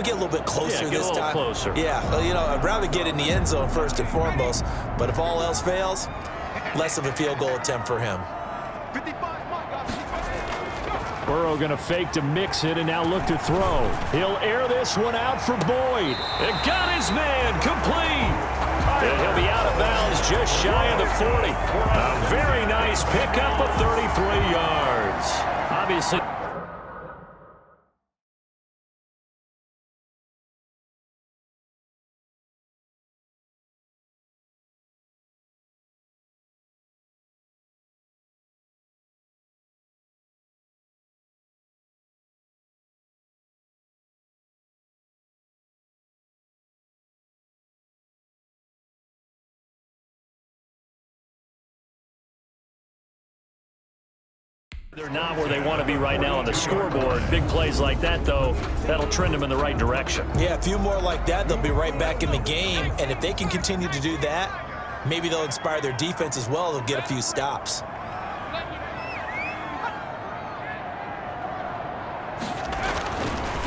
get a little bit closer this time. Closer. Yeah, well, you know, I'd rather get in the end zone first and foremost, but if all else fails, less of a field goal attempt for him. Burrow going to fake to mix it and now look to throw. He'll air this one out for Boyd. It got his man complete. And he'll be out of bounds just shy of the 40. A very nice pickup of 33 yards. Obviously. They're not where they want to be right now on the scoreboard. Big plays like that, though, that'll trend them in the right direction. Yeah, a few more like that, they'll be right back in the game. And if they can continue to do that, maybe they'll inspire their defense as well. They'll get a few stops.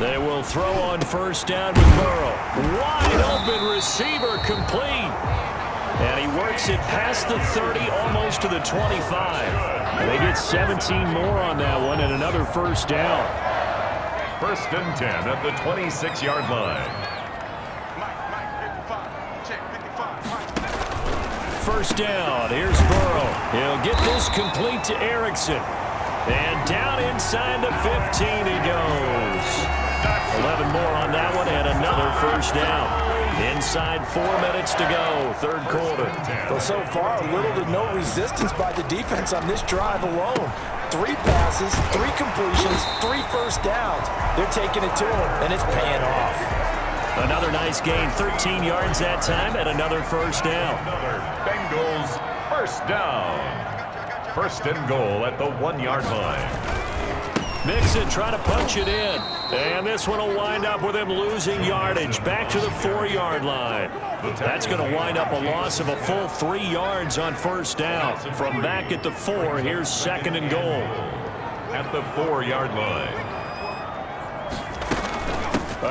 They will throw on first down with Burrow. Wide open receiver complete. And he works it past the 30, almost to the 25. They get 17 more on that one and another first down. 1st and 10 at the 26-yard line. First down. Here's Burrow. He'll get this complete to Erickson. And down inside the 15 he goes. 11 more on that one and another first down. Inside 4 minutes to go, 3rd quarter. Well, so far, little to no resistance by the defense on this drive alone. 3 passes, 3 completions, 3 first downs. They're taking it to him, and it's paying off. Another nice gain, 13 yards that time, and another first down. Another Bengals first down. 1st and goal at the 1-yard line. Mixon trying to punch it in. And this one will wind up with him losing yardage back to the 4-yard line. That's going to wind up a loss of a full 3 yards on first down. From back at the 4, here's 2nd and goal. At the 4-yard line.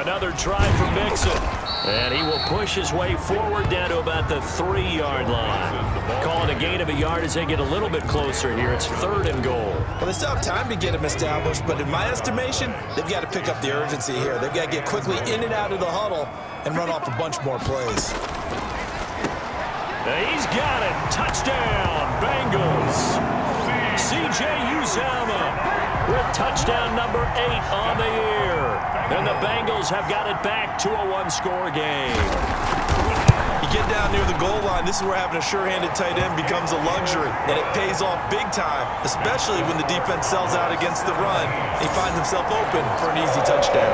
Another try for Mixon. And he will push his way forward down to about the 3-yard line. Calling a gain of a yard as they get a little bit closer here. It's 3rd and goal. Well, they still have time to get him established, but in my estimation, they've got to pick up the urgency here. They've got to get quickly in and out of the huddle and run off a bunch more plays. He's got it. Touchdown, Bengals. C.J. Uzomah with touchdown number 8 on the year. And the Bengals have got it back to a 1-score game. You get down near the goal line, this is where having a sure-handed tight end becomes a luxury, and it pays off big time, especially when the defense sells out against the run. He finds himself open for an easy touchdown.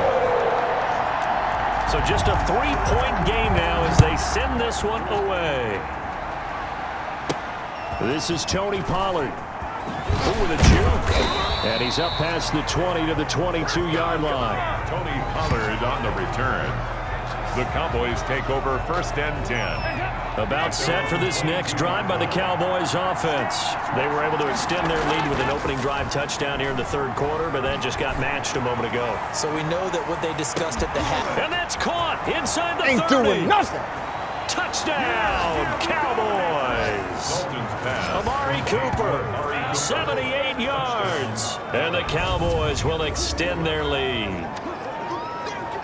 So just a 3-point game now as they send this one away. This is Tony Pollard. Ooh, with a juke. And he's up past the 20 to the 22-yard line. Tony Pollard on the return. The Cowboys take over 1st and 10. About set for this next drive by the Cowboys offense. They were able to extend their lead with an opening drive touchdown here in the 3rd quarter, but then just got matched a moment ago. So we know that what they discussed at the half. And that's caught inside the 30. Ain't doing nothing. Touchdown, Cowboys. Amari Cooper, 78 yards. And the Cowboys will extend their lead.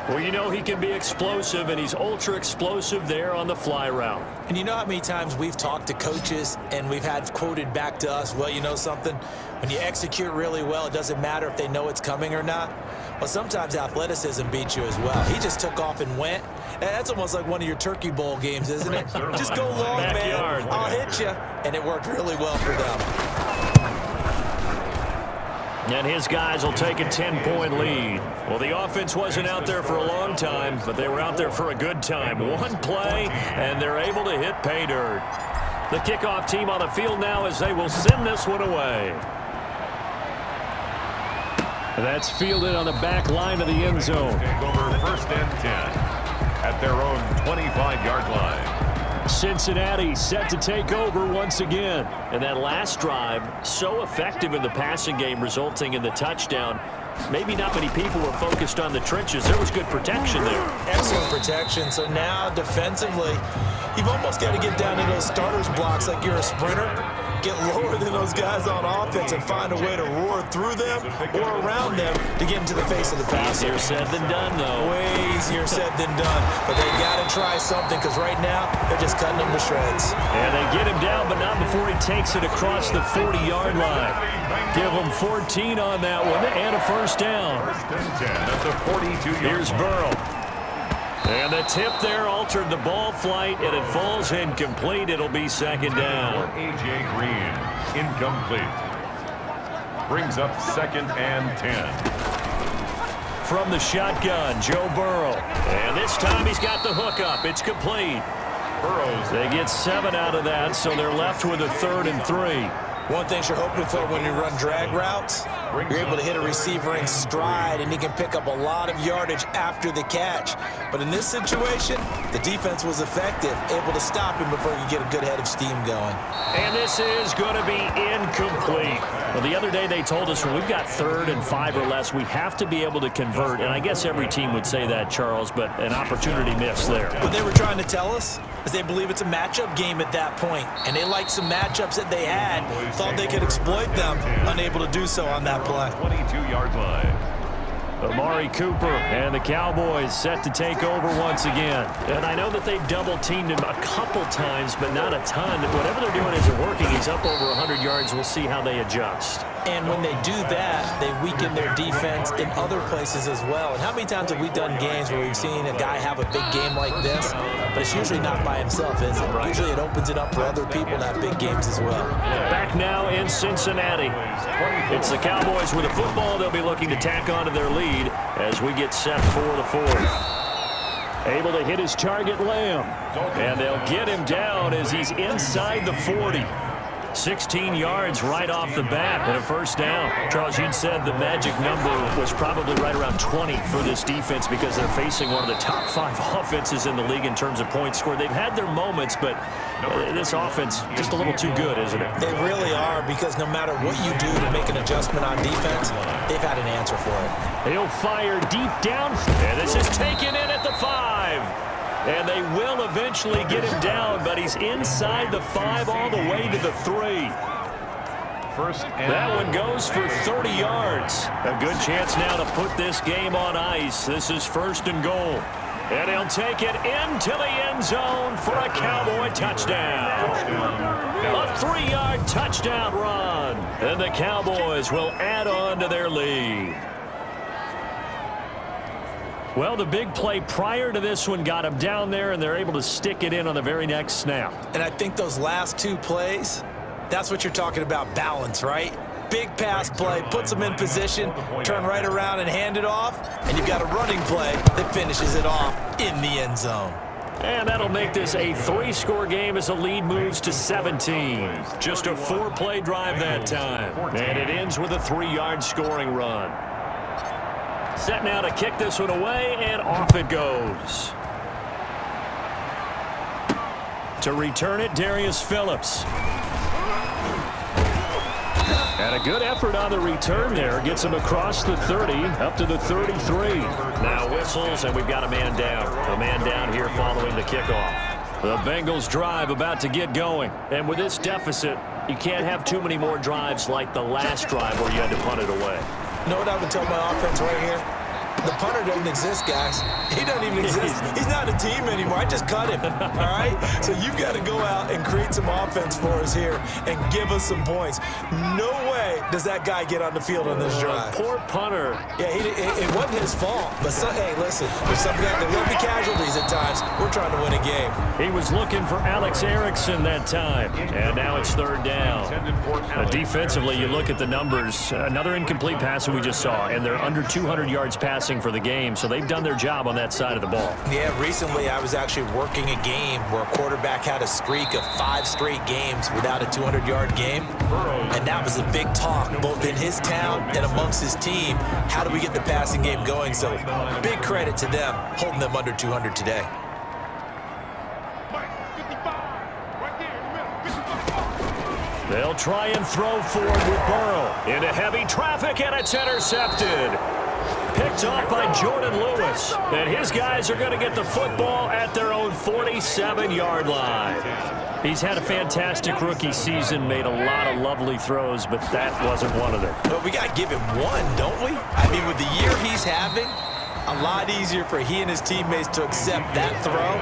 Well, you know he can be explosive, and he's ultra-explosive there on the fly route. And you know how many times we've talked to coaches and we've had quoted back to us, well, you know something? When you execute really well, it doesn't matter if they know it's coming or not. Well, sometimes athleticism beats you as well. He just took off and went. That's almost like one of your Turkey Bowl games, isn't it? Just go long, man. I'll hit you. And it worked really well for them. And his guys will take a 10-point lead. Well, the offense wasn't out there for a long time, but they were out there for a good time. One play, and they're able to hit pay dirt. The kickoff team on the field now as they will send this one away. That's fielded on the back line of the end zone. Take over 1st and 10 at their own 25-yard line. Cincinnati set to take over once again. And that last drive, so effective in the passing game, resulting in the touchdown. maybe not many people were focused on the trenches. There was good protection there. Excellent protection. So now defensively, you've almost got to get down to those starters blocks like you're a sprinter. Get lower than those guys on offense and find a way to roar through them or around them to get into the face of the passer. Easier said than done, though. Way easier said than done. But they got to try something because right now they're just cutting them to shreds. And they get him down, but not before he takes it across the 40-yard line. Give him 14 on that one and a first down. First and 10 at the 42-yard line. Here's Burrow. And the tip there altered the ball flight, and it falls incomplete. It'll be second down. A.J. Green, incomplete. Brings up second and 10. From the shotgun, Joe Burrow. And this time he's got the hook up. It's complete. Burrows. They get 7 out of that, so they're left with a 3rd and 3. One thing you're hoping for when you run drag routes, you're able to hit a receiver in stride, and he can pick up a lot of yardage after the catch. But in this situation, the defense was effective, able to stop him before he could get a good head of steam going. And this is going to be incomplete. Well, the other day they told us when we've got 3rd and 5 or less, we have to be able to convert. And I guess every team would say that, Charles, but an opportunity missed there. What they were trying to tell us is they believe it's a matchup game at that point, and they liked some matchups that they had, thought they could exploit them, unable to do so on that play. 22-yard line. Amari Cooper and the Cowboys set to take over once again. And I know that they've double-teamed him a couple times, but not a ton. Whatever they're doing isn't working. He's up over 100 yards. We'll see how they adjust. And when they do that, they weaken their defense in other places as well. And how many times have we done games where we've seen a guy have a big game like this, but it's usually not by himself, is it? Right. Usually it opens it up for other people to have big games as well. Back now in Cincinnati. It's the Cowboys with a football. They'll be looking to tack on to their lead as we get set for the 4th. Able to hit his target, Lamb. And they'll get him down as he's inside the 40. 16 yards right off the bat and a first down. Charles, you'd said the magic number was probably right around 20 for this defense because they're facing one of the top 5 offenses in the league in terms of points scored. They've had their moments, but this offense just a little too good, isn't it? They really are, because no matter what you do to make an adjustment on defense, they've had an answer for it. He'll fire deep down, and this is taken in at the 5. And they will eventually get him down, but he's inside the 5 all the way to the 3. That one goes for 30 yards. A good chance now to put this game on ice. This is 1st and goal. And he'll take it into the end zone for a Cowboy touchdown. A 3-yard touchdown run. And the Cowboys will add on to their lead. Well, the big play prior to this one got him down there, and they're able to stick it in on the very next snap. And I think those last 2 plays, that's what you're talking about, balance, right? Big pass play, puts them in position, turn right around and hand it off, and you've got a running play that finishes it off in the end zone. And that'll make this a 3-score game as the lead moves to 17. Just a 4-play drive that time. And it ends with a 3-yard scoring run. Set now to kick this one away, and off it goes. To return it, Darius Phillips. And a good effort on the return there. Gets him across the 30, up to the 33. Now whistles, and we've got a man down. A man down here following the kickoff. The Bengals drive about to get going. And with this deficit, you can't have too many more drives like the last drive where you had to punt it away. You know what I would tell my offense right here? The punter doesn't exist, guys. He doesn't even exist. He's not a team anymore. I just cut him, all right? So you've got to go out and create some offense for us here and give us some points. No way does that guy get on the field on this drive. Poor punter. Yeah, it wasn't his fault. But, hey, listen, there's some guys that will be casualties at times. We're trying to win a game. He was looking for Alex Erickson that time. And now it's 3rd down. Defensively, you look at the numbers. Another incomplete pass that we just saw, and they're under 200 yards passing for the game, so they've done their job on that side of the ball. Yeah, recently I was actually working a game where a quarterback had a streak of 5 straight games without a 200-yard game, and that was a big talk both in his town and amongst his team. How do we get the passing game going? So big credit to them holding them under 200 today. They'll try and throw forward with Burrow. Into heavy traffic, and it's intercepted. Picked off by Jordan Lewis. And his guys are going to get the football at their own 47-yard line. He's had a fantastic rookie season, made a lot of lovely throws, but that wasn't one of them. But we got to give him one, don't we? I mean, with the year he's having, a lot easier for he and his teammates to accept that throw,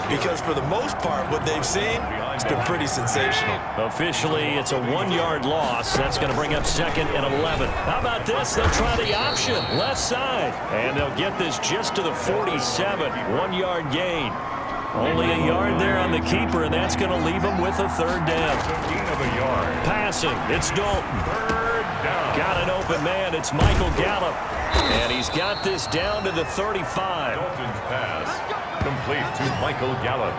because for the most part, what they've seen, it's been pretty sensational. Officially, it's a 1-yard loss. That's going to bring up 2nd and 11. How about this? They'll try the option, left side, and they'll get this just to the 47, 1-yard gain. Only a yard there on the keeper, and that's going to leave him with a 3rd down. Gain of a yard. Passing, it's Dalton. 3rd down. Got an open man, it's Michael Gallup. And he's got this down to the 35. Dalton's pass complete to Michael Gallup.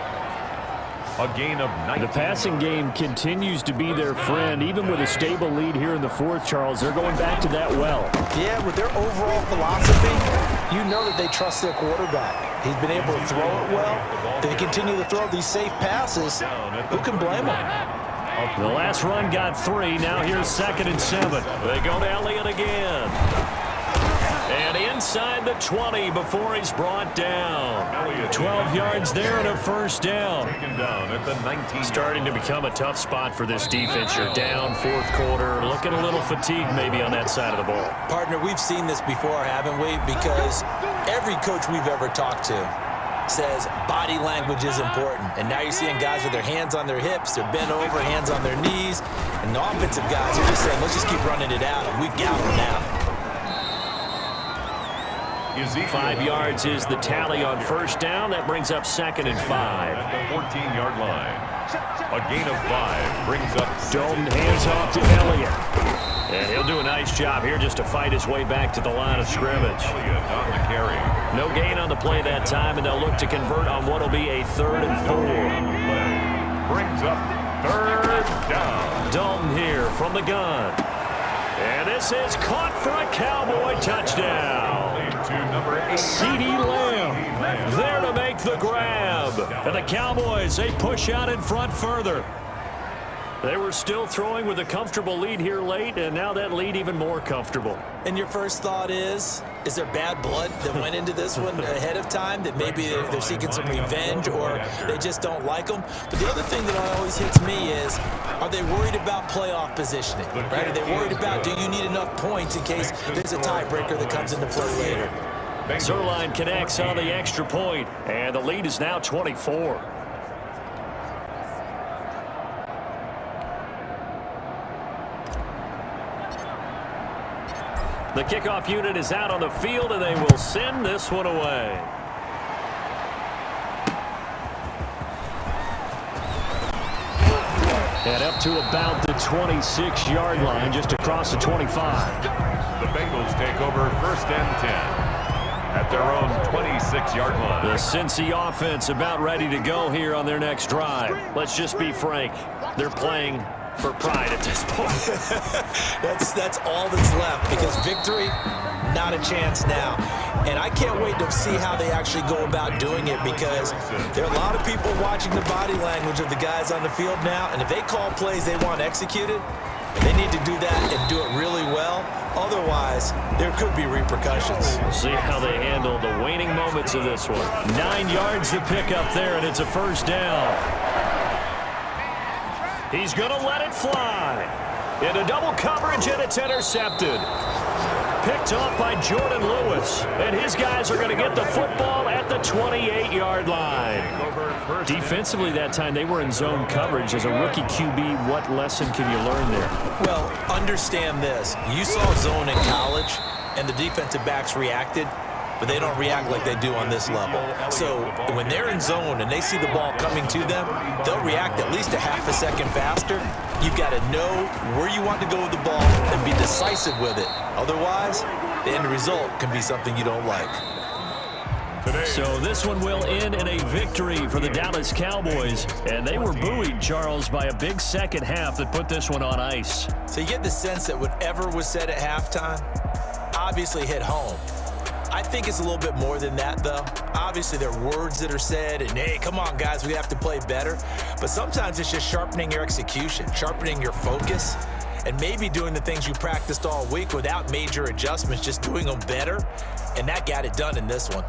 A gain of 19. The passing game continues to be their friend. Even with a stable lead here in the 4th, Charles, they're going back to that well. Yeah, with their overall philosophy, you know that they trust their quarterback. He's been able to throw it well. They continue to throw these safe passes. Who can blame them? The last run got 3. Now here's 2nd and 7. They go to Elliott again. And inside the 20 before he's brought down. 12 yards there and a 1st down. Taken down at the 19. Starting to become a tough spot for this defense. You're down 4th quarter. Looking a little fatigued maybe on that side of the ball. Partner, we've seen this before, haven't we? Because every coach we've ever talked to says body language is important. And now you're seeing guys with their hands on their hips, they're bent over, hands on their knees. And the offensive guys are just saying, let's just keep running it out, and we've got them now. 5 yards is the tally on 1st down. That brings up 2nd and 5. At the 14-yard line. A gain of 5 brings up Dalton hands off to Elliott. And he'll do a nice job here just to fight his way back to the line of scrimmage. Elliott on the carry. No gain on the play that time, and they'll look to convert on what will be a 3rd and 4. Brings up 3rd down. Dalton here from the gun. And this is caught for a Cowboy touchdown. To number 8. CeeDee Lamb there to make the grab. And the Cowboys, they push out in front further. They were still throwing with a comfortable lead here late, and now that lead even more comfortable. And your first thought is there bad blood that went into this one ahead of time, that maybe they're seeking some revenge or they just don't like them? But the other thing that always hits me is, are they worried about playoff positioning? Right? Are they worried about, do you need enough points in case there's a tiebreaker that comes into play later? Zerline connects on the extra point, and the lead is now 24. The kickoff unit is out on the field, and they will send this one away. And up to about the 26-yard line, just across the 25. The Bengals take over 1st and 10 at their own 26-yard line. The Cincy offense about ready to go here on their next drive. Let's just be frank. They're playing for pride at this point. That's all that's left, because victory, not a chance now. And I can't wait to see how they actually go about doing it, because there are a lot of people watching the body language of the guys on the field now, and if they call plays they want executed, they need to do that and do it really well. Otherwise, there could be repercussions. We'll see how they handle the waning moments of this one. 9 yards to pick up there, and it's a 1st down. He's going to let it fly. Into double coverage, and it's intercepted. Picked off by Jordan Lewis. And his guys are going to get the football at the 28-yard line. Defensively that time, they were in zone coverage. As a rookie QB, what lesson can you learn there? Well, understand this. You saw zone in college, and the defensive backs reacted, but they don't react like they do on this level. So when they're in zone and they see the ball coming to them, they'll react at least a half a second faster. You've got to know where you want to go with the ball and be decisive with it. Otherwise, the end result can be something you don't like. So this one will end in a victory for the Dallas Cowboys. And they were buoyed, Charles, by a big second half that put this one on ice. So you get the sense that whatever was said at halftime obviously hit home. I think it's a little bit more than that, though. Obviously, there are words that are said, and, hey, come on, guys, we have to play better. But sometimes it's just sharpening your execution, sharpening your focus, and maybe doing the things you practiced all week without major adjustments, just doing them better. And that got it done in this one.